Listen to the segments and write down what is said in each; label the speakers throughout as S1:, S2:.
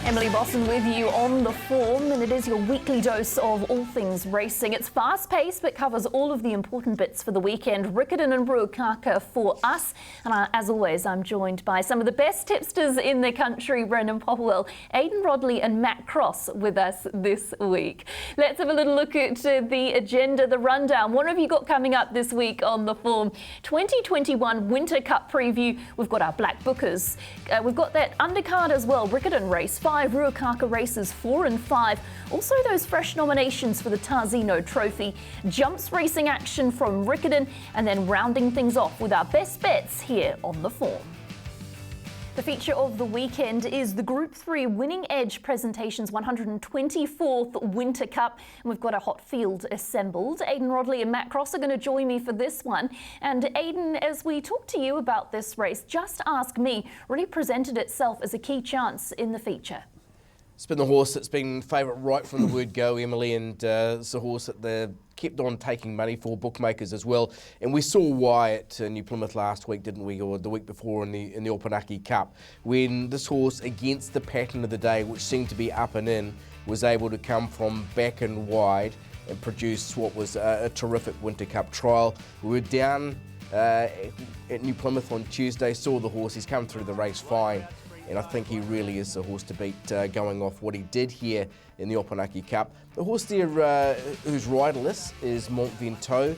S1: Emily Bosson with you on The Form, and it is your weekly dose of all things racing. It's fast-paced but covers all of the important bits for the weekend. Riccarton and Ruakaka for us, and as always I'm joined by some of the best tipsters in the country, Brendan Popplewell, Aidan Rodley and Matt Cross with us this week. Let's have a little look at the agenda, the rundown. What have you got coming up this week on The Form? 2021 Winter Cup preview. We've got our Black Bookers. We've got that undercard as well, Riccarton race 5, Ruakaka races 4 and 5. Also those fresh nominations for the Tarzino Trophy. Jumps racing action from Riccarton, and then rounding things off with our best bets here on The Form. The feature of the weekend is the Group 3 Winning Edge Presentations 124th Winter Cup. And we've got a hot field assembled. Aidan Rodley and Matt Cross are going to join me for this one. And Aidan, as we talk to you about this race, Just Ask Me really presented itself as a key chance in the feature.
S2: It's been the horse that's been favourite right from the word go, Emily, and it's a horse that they've kept on taking money for, bookmakers as well. And we saw why at New Plymouth last week, didn't we, or the week before in the Opunake Cup, when this horse, against the pattern of the day, which seemed to be up and in, was able to come from back and wide and produce what was a terrific Winter Cup trial. We were down at New Plymouth on Tuesday, saw the horse, he's come through the race fine. And I think he really is the horse to beat, going off what he did here in the Opunake Cup. The horse there who's riderless is Mont Ventoux,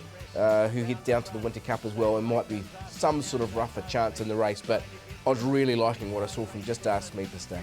S2: who head down to the Winter Cup as well, and might be some sort of rougher chance in the race, but I was really liking what I saw from Just Ask Me this day.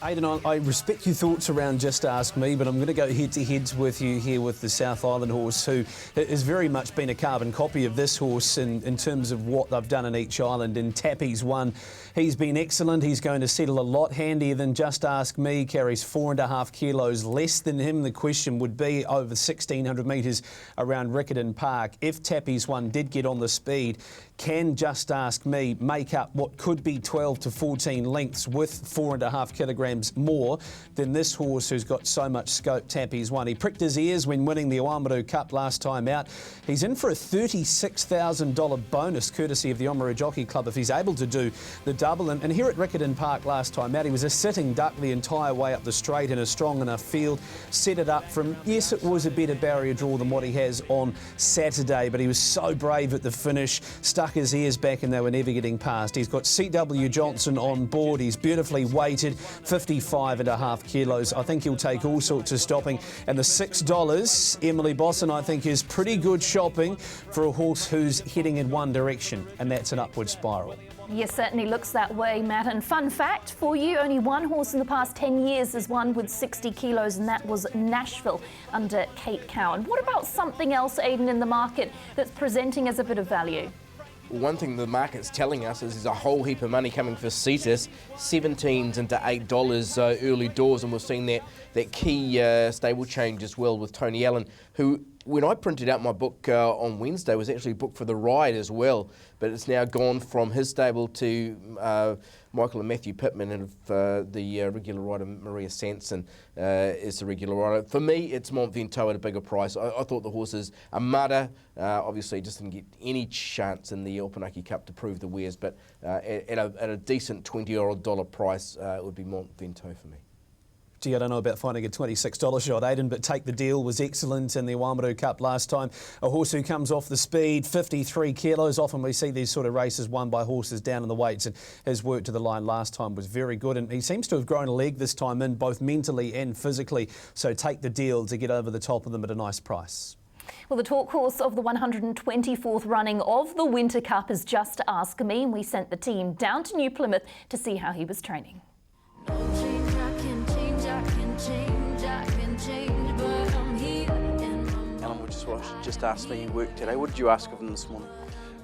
S3: Aidan, I respect your thoughts around Just Ask Me, but I'm going to go head-to-heads with you here with the South Island horse, who has very much been a carbon copy of this horse in terms of what they've done in each island. And Tappy's won. He's been excellent. He's going to settle a lot handier than Just Ask Me. Carries 4.5 kilos less than him. The question would be over 1,600 metres around Riccarton Park. If Tappy's one did get on the speed, can Just Ask Me make up what could be 12 to 14 lengths with 4.5 kilograms more than this horse who's got so much scope? Tappy's one. He pricked his ears when winning the Oamaru Cup last time out. He's in for a $36,000 bonus courtesy of the Oamaru Jockey Club if he's able to do the double. And here at Riccarton Park last time out, he was a sitting duck the entire way up the straight in a strong enough field. Set it up from, yes, it was a better barrier draw than what he has on Saturday, but he was so brave at the finish, stuck his ears back and they were never getting past. He's got C.W. Johnson on board. He's beautifully weighted, 55.5 kilos. I think he'll take all sorts of stopping. And the $6, Emily Bosson, I think is pretty good shopping for a horse who's heading in one direction, and that's an upward spiral.
S1: Yes, certainly looks that way, Matt. And fun fact for you, only one horse in the past 10 years has won with 60 kilos, and that was Nashville under Kate Cowan. What about something else, Aidan, in the market that's presenting as a bit of value?
S2: Well, one thing the market's telling us is there's a whole heap of money coming for Cetus, 17s into $8 early doors, and we've seen that key stable change as well with Tony Allen, who, when I printed out my book on Wednesday, was actually booked for the ride as well, but it's now gone from his stable to Michael and Matthew Pittman, and the regular rider Maria Sanson is the regular rider. For me, it's Mont Ventoux at a bigger price. I thought the horse is a mudder. Obviously, just didn't get any chance in the Opunake Cup to prove the wares, but at a decent $20 price, it would be Mont Ventoux for me.
S3: Gee, I don't know about finding a $26 shot, Aidan, but Take the Deal was excellent in the Oamaru Cup last time. A horse who comes off the speed, 53 kilos. Often we see these sort of races won by horses down in the weights, and his work to the line last time was very good, and he seems to have grown a leg this time in, both mentally and physically. So Take the Deal to get over the top of them at a nice price.
S1: Well, the talk horse of the 124th running of the Winter Cup is Just Ask Me, and we sent the team down to New Plymouth to see how he was training.
S4: Alan, we just asked me work today. What did you ask of him this morning?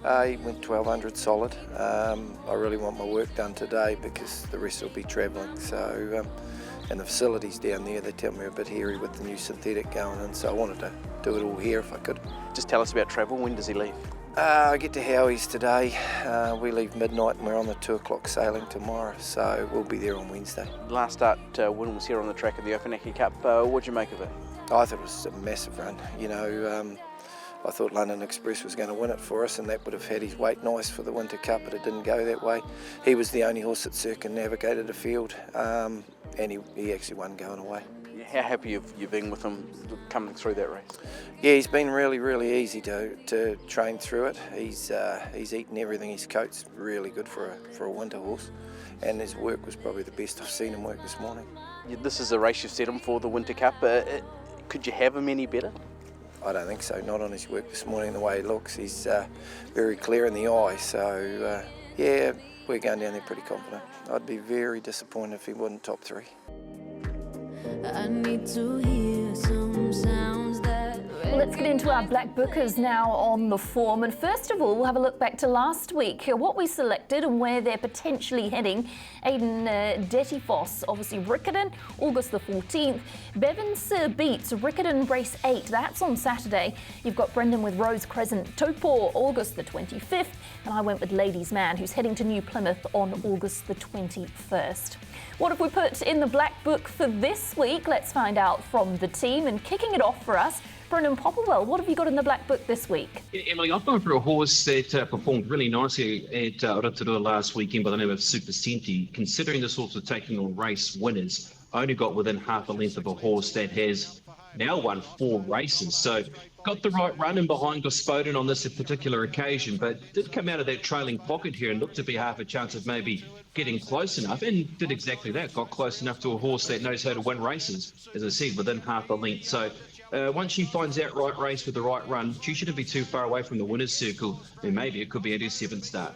S5: He went 1200 solid. I really want my work done today because the rest will be travelling. So, and the facilities down there, they tell me, are a bit hairy with the new synthetic going in. So I wanted to do it all here if I could.
S4: Just tell us about travel. When does he leave?
S5: I get to Howie's today. We leave midnight and we're on the 2 o'clock sailing tomorrow, so we'll be there on Wednesday.
S4: Last start when was here on the track of the Opunake Cup. What'd you make of it?
S5: I thought it was a massive run. You know, I thought London Express was going to win it for us, and that would have had his weight nice for the Winter Cup, but it didn't go that way. He was the only horse that circumnavigated the field, and he actually won going away.
S4: How happy have you been with him coming through that race?
S5: Yeah, he's been really easy to train through it. He's eaten everything. His coat's really good for a winter horse, and his work was probably the best I've seen him work this morning.
S4: This is a race you've set him for, the Winter Cup. Could you have him any better?
S5: I don't think so, not on his work this morning, the way he looks. He's very clear in the eye, so yeah, we're going down there pretty confident. I'd be very disappointed if he wasn't top 3.
S6: I need to hear some sounds that...
S1: Well, let's get into our black bookers now on the form. And first of all, we'll have a look back to last week, what we selected and where they're potentially heading. Aiden Detifos, obviously Riccarton, August the 14th. Bevan Sir beats Riccarton race 8, that's on Saturday. You've got Brendan with Rose Crescent Topor, August the 25th. And I went with Ladies Man, who's heading to New Plymouth on August the 21st. What have we put in the black book for this week? Let's find out from the team. And kicking it off for us, Brendan Popplewell, what have you got in the black book this week?
S7: Yeah, Emily, I've gone for a horse that performed really nicely at Rotorua last weekend by the name of Super Senti. Considering this horse was taking on race winners, I only got within half a length of a horse that has now won 4 races. So got the right run in behind Gospodin on this particular occasion, but did come out of that trailing pocket here and looked to be half a chance of maybe getting close enough, and did exactly that, got close enough to a horse that knows how to win races, as I said, within half a length. So once she finds that right race with the right run, she shouldn't be too far away from the winner's circle, and maybe it could be at her 7th start.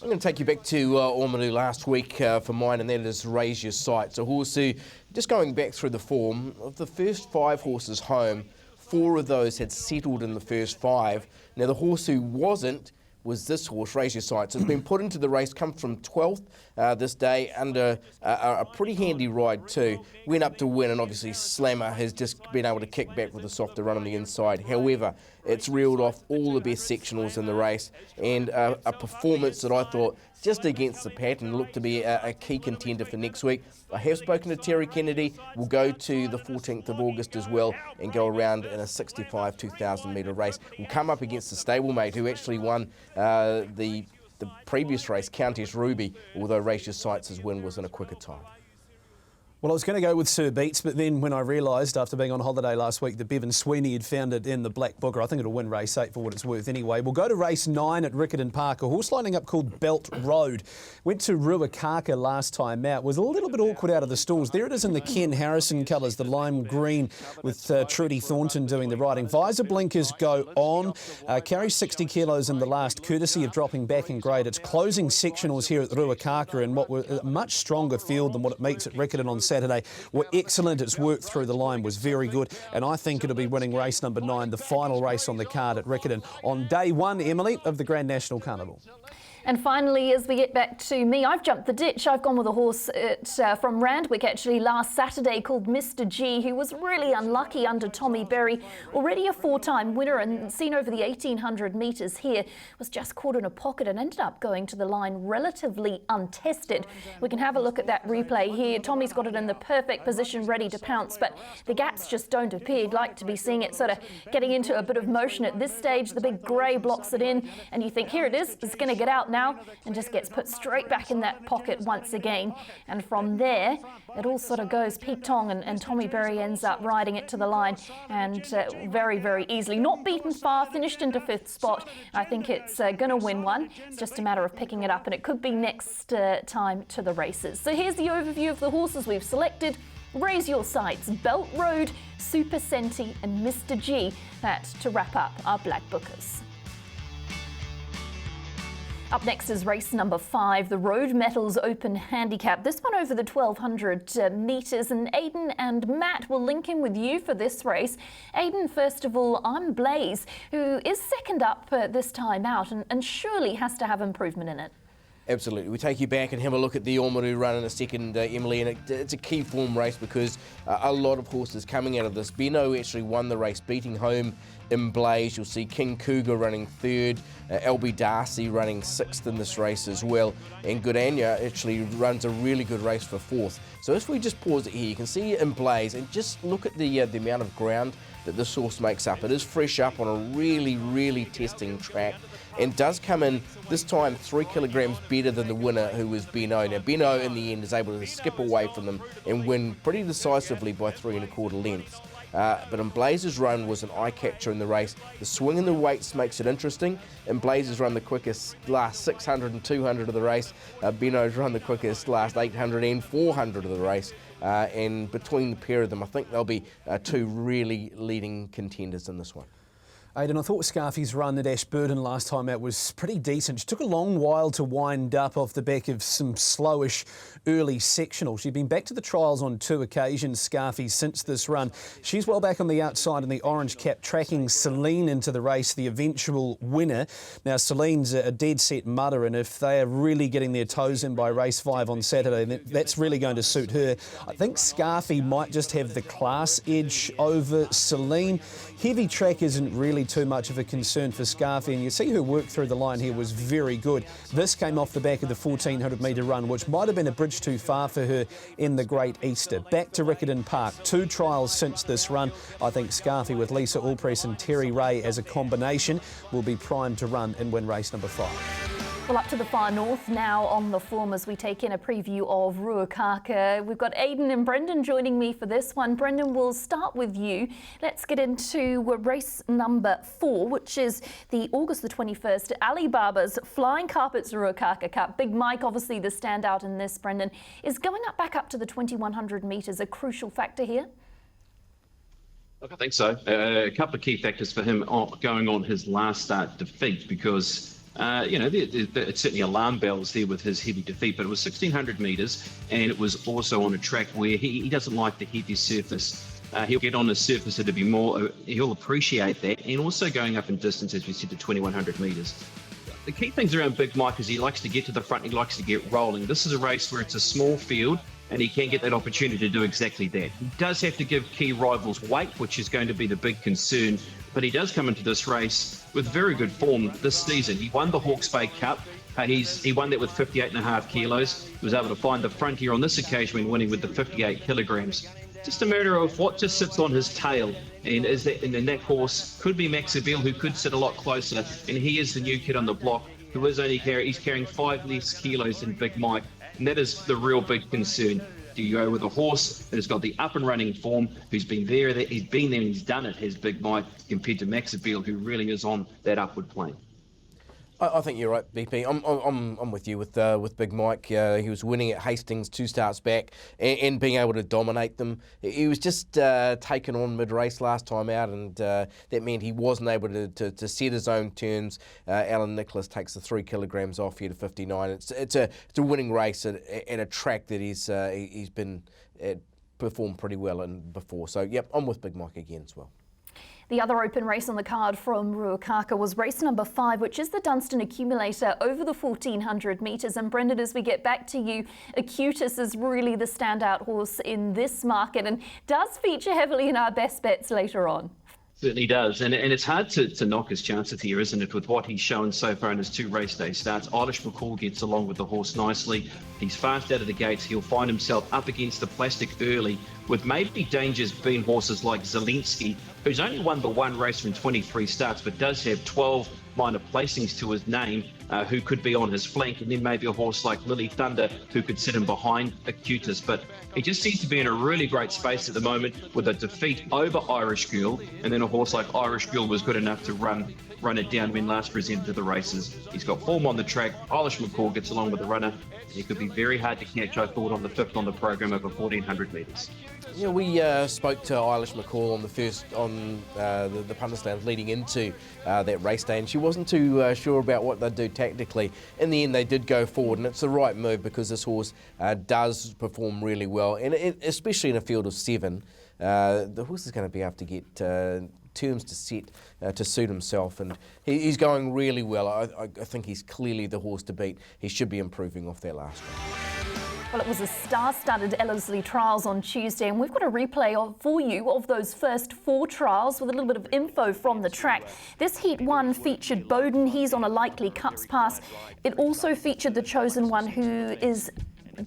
S2: I'm going to take you back to Ormolu last week for mine, and that is Raise Your Sights. A horse who, just going back through the form, of the first 5 horses home, 4 of those had settled in the first 5. Now the horse who wasn't was this horse, Raise Your Sights. It's been put into the race, come from 12th this day under a pretty handy ride too. Went up to win, and obviously Slammer has just been able to kick back with a softer run on the inside. However, it's reeled off all the best sectionals in the race, and a performance that I thought just against the pattern looked to be a key contender for next week. I have spoken to Terry Kennedy. We'll go to the 14th of August as well and go around in a 65 2,000 metre race. We'll come up against the stablemate who actually won the previous race, Countess Ruby, although Raise Your Sights' win was in a quicker time.
S3: Well, I was going to go with Sir Beats, but then when I realised after being on holiday last week that Bevan Sweeney had found it in the black booker, I think it'll win race 8 for what it's worth anyway. We'll go to race 9 at Riccarton Park, a horse lining up called Belt Road. Went to Ruakaka last time out, was a little bit awkward out of the stalls. There it is in the Ken Harrison colours, the lime green, with Trudy Thornton doing the riding. Visor blinkers go on, carries 60 kilos in the last, courtesy of dropping back in grade. Its closing sectionals here at Ruakaka in what were a much stronger field than what it meets at Riccarton on Saturday were excellent. Its work through the line was very good, and I think it'll be winning race number 9, the final race on the card at Riccarton on day 1, Emily, of the Grand National Carnival.
S1: And finally, as we get back to me, I've jumped the ditch. I've gone with a horse from Randwick actually last Saturday called Mr. G, who was really unlucky under Tommy Berry. Already a 4-time winner and seen over the 1,800 metres here, was just caught in a pocket and ended up going to the line relatively untested. We can have a look at that replay here. Tommy's got it in the perfect position, ready to pounce, but the gaps just don't appear. You'd like to be seeing it sort of getting into a bit of motion at this stage. The big grey blocks it in, and you think, here it is, it's going to get out now, and just gets put straight back in that pocket once again. And from there, it all sort of goes peak-tong, and Tommy Berry ends up riding it to the line, and very, very easily. Not beaten far, finished into 5th spot. I think it's going to win one. It's just a matter of picking it up, and it could be next time to the races. So here's the overview of the horses we've selected. Raise Your Sights, Belt Road, Super Senti, and Mr. G. That to wrap up our black bookers. Up next is race number 5, the Road Metals Open Handicap. This one over the 1,200 metres, and Aiden and Matt will link in with you for this race. Aiden, first of all, I'm Blaze, who is second up this time out and surely has to have improvement in it.
S2: Absolutely. We take you back and have a look at the Ormolu run in a second, Emily, and it's a key form race because a lot of horses coming out of this. Beno actually won the race, beating home in Blaze. You'll see King Cougar running third, LB Darcy running sixth in this race as well, and Good Anya actually runs a really good race for fourth. So if we just pause it here, you can see in Blaze and just look at the amount of ground that this horse makes up. It is fresh up on a really testing track, and does come in this time 3 kilograms better than the winner, who was Beno. Now Beno in the end is able to skip away from them and win pretty decisively by 3 1/4 lengths. But in Blaze's run was an eye catcher in the race. The swing in the weights makes it interesting. And Blaze's run the quickest last 600 and 200 of the race. Beno's run the quickest last 800 and 400 of the race. And between the pair of them, I think they'll be 2 really leading contenders in this one.
S3: Aidan, I thought Scarfy's run at Ashburton last time out was pretty decent. She took a long while to wind up off the back of some slowish early sectionals. She'd been back to the trials on 2 occasions, Scarfy, since this run. She's well back on the outside in the orange cap, tracking Celine into the race, the eventual winner. Now, Celine's a dead set mudder, and if they are really getting their toes in by race 5 on Saturday, that's really going to suit her. I think Scarfy might just have the class edge over Celine. Heavy track isn't really too much of a concern for Scarfy, and you see her work through the line here was very good. This came off the back of the 1400 metre run, which might have been a bridge too far for her in the Great Easter. Back to Riccarton Park, 2 trials since this run. I think Scarfy with Lisa Allpress and Terry Ray as a combination will be primed to run and win race number 5.
S1: Well, up to the far north now on the form as we take in a preview of Ruakaka. We've got Aidan and Brendan joining me for this one. Brendan, we'll start with you. Let's get into race number 4, which is the August the 21st Alibaba's Flying Carpets Ruakaka Cup. Big Mike, obviously the standout in this, Brendan. Is going back up to the 2100 metres a crucial factor here?
S7: Look, I think so. A couple of key factors for him going on his last start defeat, because it's certainly alarm bells there with his heavy defeat, but it was 1600 metres, and it was also on a track where he doesn't like the heavy surface. He'll get on a surface that'll be more, he'll appreciate that, and also going up in distance, as we said, to 2100 metres. The key things around Big Mike is he likes to get to the front, he likes to get rolling. This is a race where it's a small field, and he can get that opportunity to do exactly that. He does have to give key rivals weight, which is going to be the big concern, but he does come into this race with very good form this season. He won the Hawke's Bay Cup. He won that with 58.5 kilos. He was able to find the frontier on this occasion when winning with the 58 kilograms. Just a matter of what just sits on his tail, and that horse could be Maxabel, who could sit a lot closer, and he is the new kid on the block, who is he's carrying 5 less kilos than Big Mike, and that is the real big concern. Do you go with a horse that has got the up and running form, who's been there, he's been there and he's done it, has Big Mike, compared to Maxabel, who really is on that upward plane?
S2: I think you're right, BP. I'm with you with Big Mike. He was winning at Hastings 2 starts back and being able to dominate them. He was just taken on mid-race last time out, and that meant he wasn't able to set his own turns. Alan Nicholas takes the 3 kilograms off here to 59. It's a winning race at a track that he's been performed pretty well in before. So yep, I'm with Big Mike again as well.
S1: The other open race on the card from Ruakaka was race number 5, which is the Dunstan Accumulator over the 1400 metres. And Brendan, as we get back to you, Acutus is really the standout horse in this market and does feature heavily in our best bets later on.
S7: Certainly does, and it's hard to knock his chances here, isn't it, with what he's shown so far in his 2 race day starts. Eilish McCall gets along with the horse nicely. He's fast out of the gates. He'll find himself up against the plastic early, with maybe dangers being horses like Zelensky, who's only won the 1 race from 23 starts, but does have 12 minor placings to his name, who could be on his flank, and then maybe a horse like Lily Thunder, who could sit in behind Acutus. But he just seems to be in a really great space at the moment, with a defeat over Irish Girl, and then a horse like Irish Girl was good enough to run it down when last presented to the races. He's got form on the track. Eilish McCall gets along with the runner. He could be very hard to catch, I thought, on the 5th on the program over 1400 metres.
S2: Yeah, we spoke to Eilish McCall on the punter stand leading into that race day, and she wasn't too sure about what they'd do tactically. In the end, they did go forward, and it's the right move because this horse does perform really well, and especially in a field of 7. The horse is going to be able to get terms to set to suit himself, and he's going really well. I think he's clearly the horse to beat. He should be improving off that last one.
S1: Well, it was a star-studded Ellerslie trials on Tuesday, and we've got a replay for you of those first 4 trials with a little bit of info from the track. This Heat 1 featured Bowden. He's on a likely cups pass. It also featured the chosen one, who is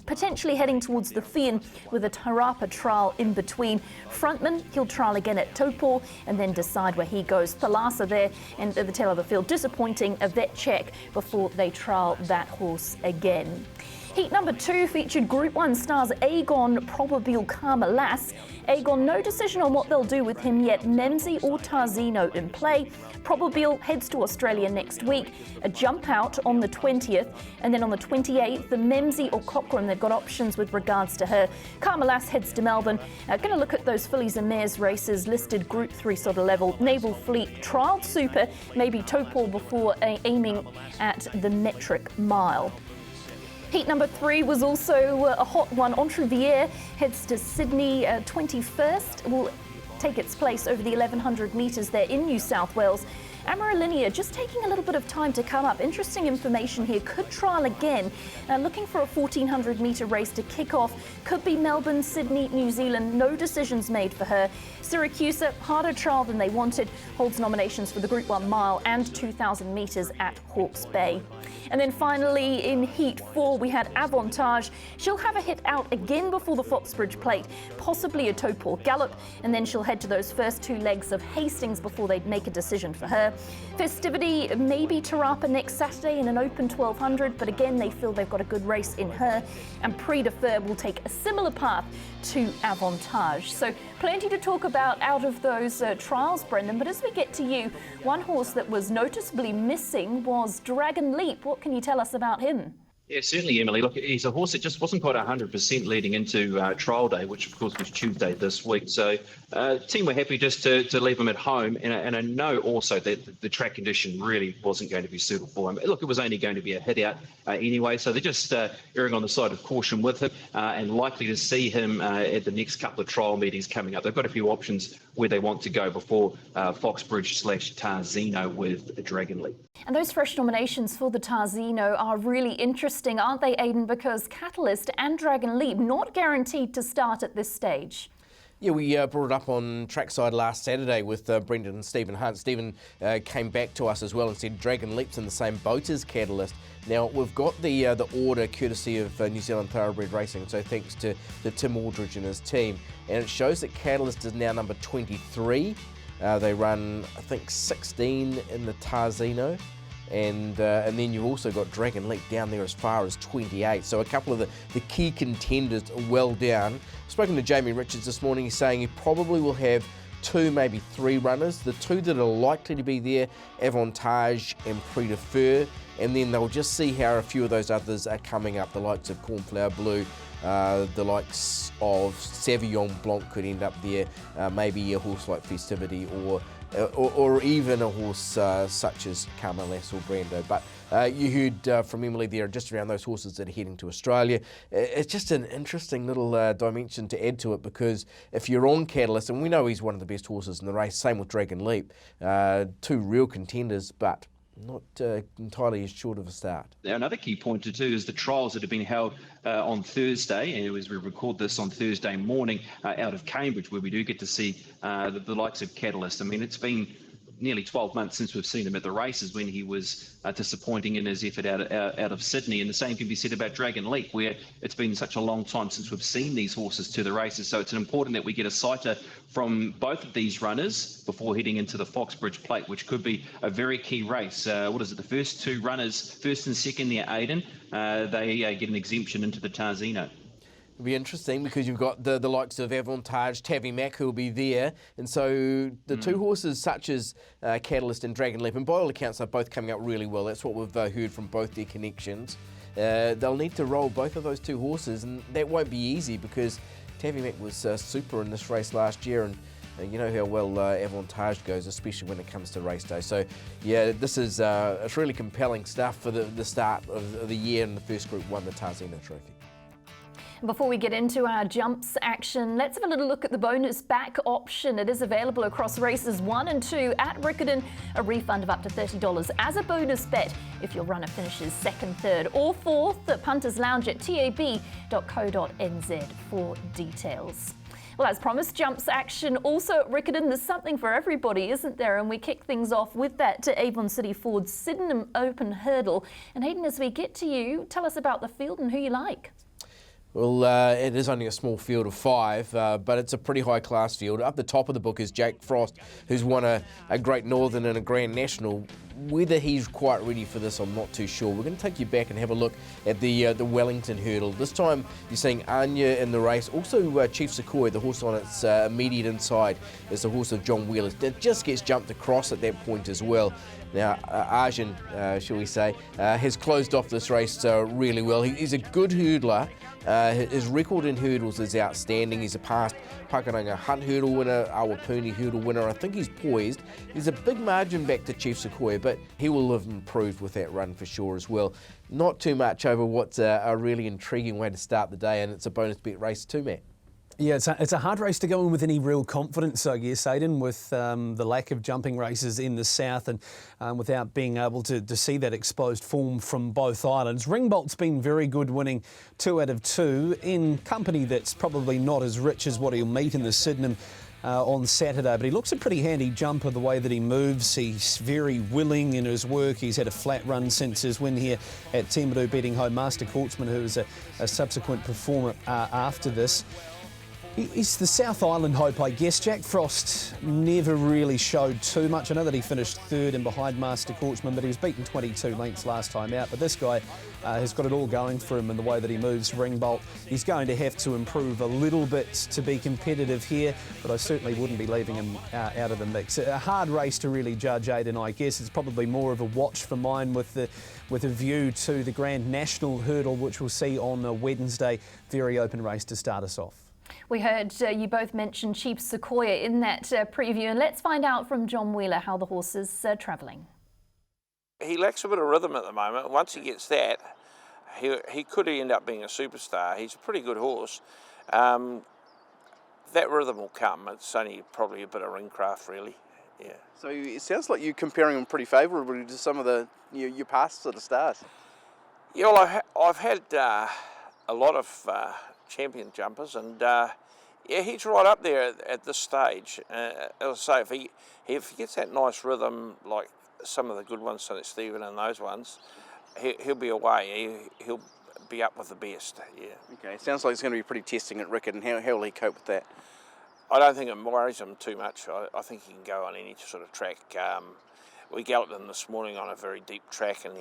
S1: potentially heading towards the Fien with a Tarapa trial in between. Frontman, he'll trial again at Taupo and then decide where he goes. Thalassa there and at the tail of the field, disappointing a vet check before they trial that horse again. Heat number 2 featured Group 1 stars AIGNE, Probabile Carmelas. AIGNE, no decision on what they'll do with him yet. Memsi or Tarzino in play. Probabile heads to Australia next week. A jump out on the 20th, and then on the 28th, the Memsi or Cochrane, they've got options with regards to her. Carmelas heads to Melbourne. Going to look at those fillies and mares races listed Group 3 sort of level. Naval Fleet trialled super, maybe Taupo before aiming at the metric mile. Heat number 3 was also a hot one. Entrevier heads to Sydney 21st. Will take its place over the 1100 metres there in New South Wales. Amarilinia just taking a little bit of time to come up. Interesting information here. Could trial again. Looking for a 1400 metre race to kick off. Could be Melbourne, Sydney, New Zealand. No decisions made for her. Syracuse, harder trial than they wanted. Holds nominations for the Group 1 mile and 2000 metres at Hawke's Bay. And then finally in Heat 4 we had Avantage. She'll have a hit out again before the Foxbridge Plate, possibly a Taupo Gallop, and then she'll head to those first 2 legs of Hastings before they'd make a decision for her. Festivity, maybe Tarapa next Saturday in an open 1200, but again they feel they've got a good race in her. And Prix de Fer will take a similar path to Avantage. So plenty to talk about out of those trials, Brendan, but as we get to you, one horse that was noticeably missing was Dragon Leap. What can you tell us about him?
S7: Yeah, certainly, Emily. Look, he's a horse that just wasn't quite 100% leading into trial day, which of course was Tuesday this week. So team were happy just to leave him at home. And I know also that the track condition really wasn't going to be suitable for him. Look, it was only going to be a hit out anyway. So they're just erring on the side of caution with him and likely to see him at the next couple of trial meetings coming up. They've got a few options where they want to go before Foxbridge/Tarzino with Dragon Leap.
S1: And those fresh nominations for the Tarzino are really interesting, aren't they, Aidan? Because Catalyst and Dragon Leap not guaranteed to start at this stage.
S2: Yeah, we brought it up on trackside last Saturday with Brendan and Stephen Hunt. Stephen came back to us as well and said Dragon Leap's in the same boat as Catalyst. Now, we've got the order courtesy of New Zealand Thoroughbred Racing, so thanks to Tim Aldridge and his team. And it shows that Catalyst is now number 23. They run, I think, 16 in the Tarzino. And then you've also got Dragon Leap down there as far as 28. So a couple of the key contenders are well down. I've spoken to Jamie Richards this morning. He's saying he probably will have 2, maybe 3 runners. The 2 that are likely to be there, Avantage and Prix de Fer. And then they'll just see how a few of those others are coming up. The likes of Cornflower Blue, the likes of Savillon Blanc could end up there. Maybe a horse like Festivity or even a horse such as Carmelas or Brando. But you heard from Emily there just around those horses that are heading to Australia. It's just an interesting little dimension to add to it, because if you're on Catalyst, and we know he's one of the best horses in the race, same with Dragon Leap, 2 real contenders, but not entirely as short of a start.
S7: Now, another key point too is the trials that have been held on Thursday, and as we record this on Thursday morning out of Cambridge, where we do get to see the likes of Catalyst. I mean, it's been nearly 12 months since we've seen him at the races, when he was disappointing in his effort out of Sydney. And the same can be said about Dragon Leap, where it's been such a long time since we've seen these horses to the races. So it's important that we get a sighter from both of these runners before heading into the Foxbridge Plate, which could be a very key race. What is it? The first 2 runners, first and second there, Aidan, they get an exemption into the Tarzino.
S2: It'll be interesting because you've got the likes of Avantage, Tavi Mac who will be there, and so the 2 horses such as Catalyst and Dragon Leap, and by all accounts are both coming up really well. That's what we've heard from both their connections. They'll need to roll both of those 2 horses, and that won't be easy because Tavi Mac was super in this race last year, and you know how well Avantage goes, especially when it comes to race day. So yeah, this is it's really compelling stuff for the start of the year in the first Group 1, the Tarzino Trophy.
S1: Before we get into our jumps action, let's have a little look at the bonus back option. It is available across races 1 and 2 at Riccarton. A refund of up to $30 as a bonus bet if your runner finishes 2nd, 3rd or 4th at Punters Lounge at tab.co.nz for details. Well, as promised, jumps action also at Riccarton. There's something for everybody, isn't there? And we kick things off with that Avon City Ford Sydenham Open Hurdle. And Hayden, as we get to you, tell us about the field and who you like.
S2: Well, it is only a small field of 5, but it's a pretty high-class field. Up the top of the book is Jake Frost, who's won a Great Northern and a Grand National. Whether he's quite ready for this, I'm not too sure. We're going to take you back and have a look at the Wellington Hurdle. This time, you're seeing AIGNE in the race. Also, Chief Sequoia, the horse on its immediate inside, is the horse of John Wheeler. It just gets jumped across at that point as well. Now, AIGNE, shall we say, has closed off this race really well. He's a good hurdler. His record in hurdles is outstanding. He's a past Pakuranga Hunt hurdle winner, Awapuni hurdle winner. I think he's poised. There's a big margin back to Chief Sequoia, but he will have improved with that run for sure as well. Not too much over what's a really intriguing way to start the day, and it's a bonus bet race too, Matt.
S3: Yeah, it's a hard race to go in with any real confidence, I guess, Aidan, with the lack of jumping races in the south and without being able to see that exposed form from both islands. Ringbolt's been very good, winning 2 out of 2 in company that's probably not as rich as what he'll meet in the Sydenham on Saturday, but he looks a pretty handy jumper the way that he moves. He's very willing in his work. He's had a flat run since his win here at Timaru, beating home Master Courtsman, who was a subsequent performer after this. He's the South Island hope, I guess. Jack Frost never really showed too much. I know that he finished 3rd and behind Master Courtsman, but he was beaten 22 lengths last time out. But this guy has got it all going for him in the way that he moves Ringbolt. He's going to have to improve a little bit to be competitive here, but I certainly wouldn't be leaving him out of the mix. A hard race to really judge, Aidan, I guess. It's probably more of a watch for mine with a view to the Grand National Hurdle, which we'll see on Wednesday. Very open race to start us off.
S1: We heard you both mention Chief Sequoia in that preview, and let's find out from John Wheeler how the horse is travelling.
S8: He lacks a bit of rhythm at the moment. Once he gets that, he could end up being a superstar. He's a pretty good horse. That rhythm will come. It's only probably a bit of ringcraft, really. Yeah.
S4: So it sounds like you're comparing him pretty favourably to some of the your past sort of stars.
S8: Yeah, well, I've had a lot of champion jumpers, and yeah, he's right up there at this stage. As I say, if he gets that nice rhythm like some of the good ones, St. Stephen and those ones, he'll be away. He'll be up with the best. Yeah.
S4: Okay, it sounds like it's going to be pretty testing at Riccarton. How will he cope with that?
S8: I don't think it worries him too much. I think he can go on any sort of track. We galloped him this morning on a very deep track, and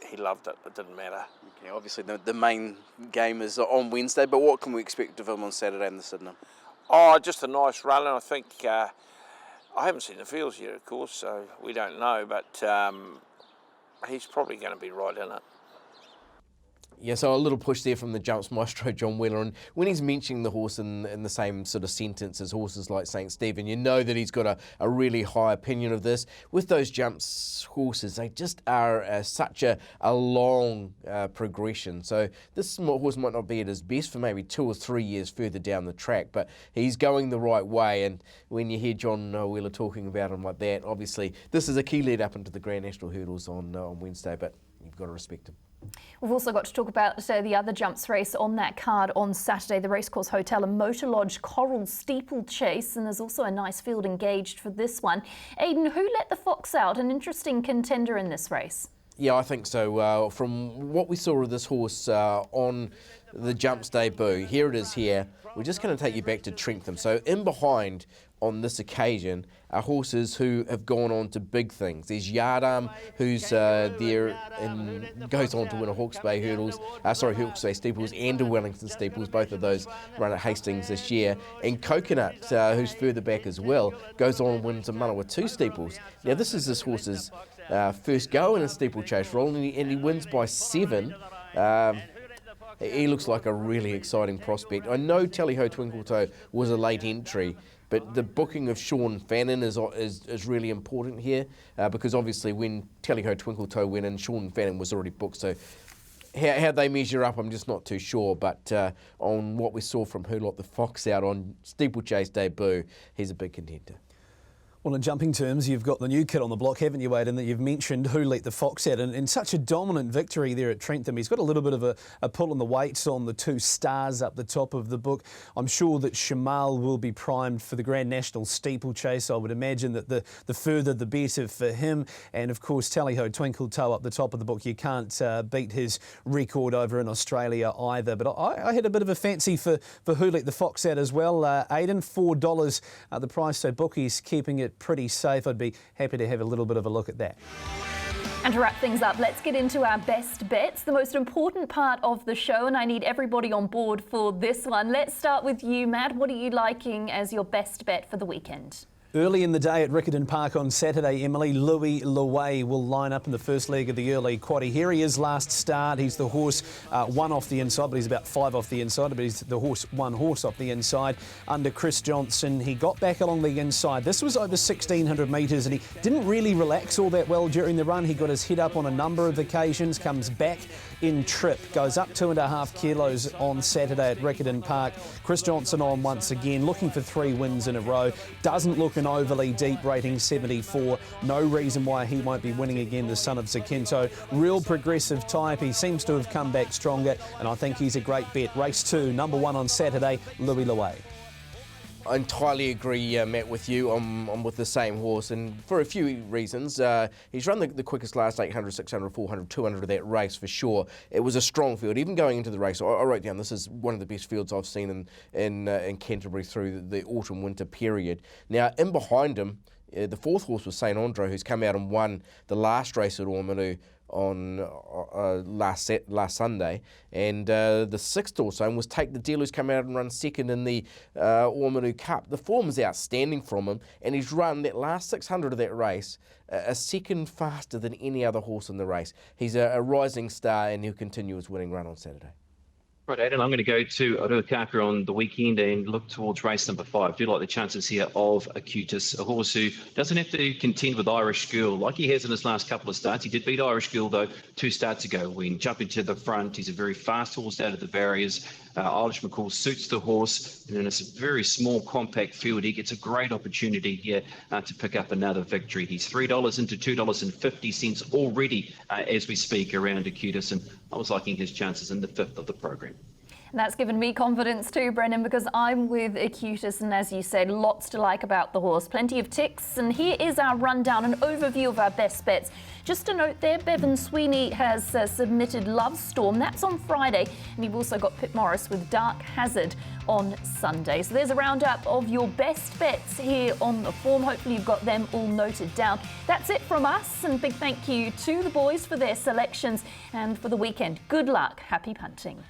S8: he loved it. It didn't matter.
S4: Okay, obviously the main game is on Wednesday, but what can we expect of him on Saturday in the Sydenham?
S8: Oh, just a nice run, and I think I haven't seen the fields yet, of course, so we don't know, but he's probably going to be right in it.
S2: Yeah, so a little push there from the jumps maestro, John Wheeler. And when he's mentioning the horse in the same sort of sentence as horses like St. Stephen, you know that he's got a really high opinion of this. With those jumps horses, they just are such a long progression. So this horse might not be at his best for maybe 2 or 3 years further down the track, but he's going the right way. And when you hear John Wheeler talking about him like that, obviously this is a key lead up into the Grand National Hurdles on Wednesday, but you've got to respect him.
S1: We've also got to talk about the other jumps race on that card on Saturday, the Racecourse Hotel and Motor Lodge Coral Steeplechase, and there's also a nice field engaged for this one. Aidan, who let the Fox out? An interesting contender in this race.
S2: Yeah, I think so. From what we saw of this horse on the jumps debut, here it is here. We're just going to take you back to Trentham. So in behind on this occasion are horses who have gone on to big things. There's Yardam, who's there and goes on to win a Hawke's Bay Hawke's Bay Steeples and a Wellington Steeples. Both of those run at Hastings this year. And Coconut, who's further back as well, goes on and wins a Manawa 2 Steeples. Now this is this horse's first go in a steeplechase role, and he wins by 7. He looks like a really exciting prospect. I know Tally Ho Twinkletoe was a late entry, but the booking of SHAUN FANNIN is really important here because obviously when Tally Ho Twinkletoe went in, SHAUN FANNIN was already booked. So How they measure up, I'm just not too sure. But on what we saw from Who Let the Fox Out on Steeplechase debut, he's a big contender.
S3: Well, in jumping terms, you've got the new kid on the block, haven't you, Aidan, that you've mentioned, Who Let the Fox Out, and such a dominant victory there at Trentham. He's got a little bit of a pull in the weights on the 2 stars up the top of the book. I'm sure that Shamal will be primed for the Grand National Steeplechase. I would imagine that the further the better for him. And, of course, Tally-Ho Twinkle Toe up the top of the book. You can't beat his record over in Australia either. But I had a bit of a fancy for Who Let the Fox Out as well. Aidan, $4 the price, so bookies keeping it pretty safe. I'd be happy to have a little bit of a look at that.
S1: And to wrap things up, let's get into our best bets, the most important part of the show, and I need everybody on board for this one. Let's start with you, Matt. What are you liking as your best bet for the weekend?
S3: Early in the day at Riccarton Park on Saturday, Emily, Louis Leway will line up in the first leg of the early quaddie. Here he is last start. He's the horse 1 off the inside, but he's about 5 off the inside, but he's the horse 1 horse off the inside under Chris Johnson. He got back along the inside. This was over 1,600 metres and he didn't really relax all that well during the run. He got his head up on a number of occasions, comes back in trip, goes up 2.5 kilos on Saturday at Riccarton Park. Chris Johnson on once again, looking for 3 wins in a row. Doesn't look an overly deep, rating 74. No reason why he won't be winning again, the son of Zakinto. Real progressive type. He seems to have come back stronger, and I think he's a great bet. Race 2, number 1 on Saturday, Louis Leway.
S2: I entirely agree, Matt, with you. I'm with the same horse, and for a few reasons. He's run the quickest last 800, 600, 400, 200 of that race for sure. It was a strong field. Even going into the race, I wrote down this is one of the best fields I've seen in Canterbury through the autumn-winter period. Now, in behind him, the 4th horse was St Andre, who's come out and won the last race at Ormanu on last Sunday, and the 6th horse was Take the Deal, who's come out and run 2nd in the Ormanu Cup. The form is outstanding from him, and he's run that last 600 of that race a second faster than any other horse in the race. He's a rising star, and he'll continue his winning run on Saturday.
S7: Right, Aidan, I'm going to go to Aruakaka on the weekend and look towards race number 5. Do like the chances here of Acutus, a horse who doesn't have to contend with Irish Girl like he has in his last couple of starts. He did beat Irish Girl, though, 2 starts ago when jumping to the front. He's a very fast horse out of the barriers. Eilish McCall suits the horse, and in a very small, compact field, he gets a great opportunity here to pick up another victory. He's $3 into $2.50 already as we speak around Acutus, and I was liking his chances in the 5th of the program.
S1: And that's given me confidence too, Brendan, because I'm with Acutus, and as you said, lots to like about the horse. Plenty of ticks, and here is our rundown, an overview of our best bets. Just a note there, Bevan Sweeney has submitted Love Storm. That's on Friday, and you've also got Pip Morris with Dark Hazard on Sunday. So there's a roundup of your best bets here on the form. Hopefully you've got them all noted down. That's it from us, and big thank you to the boys for their selections and for the weekend. Good luck. Happy punting.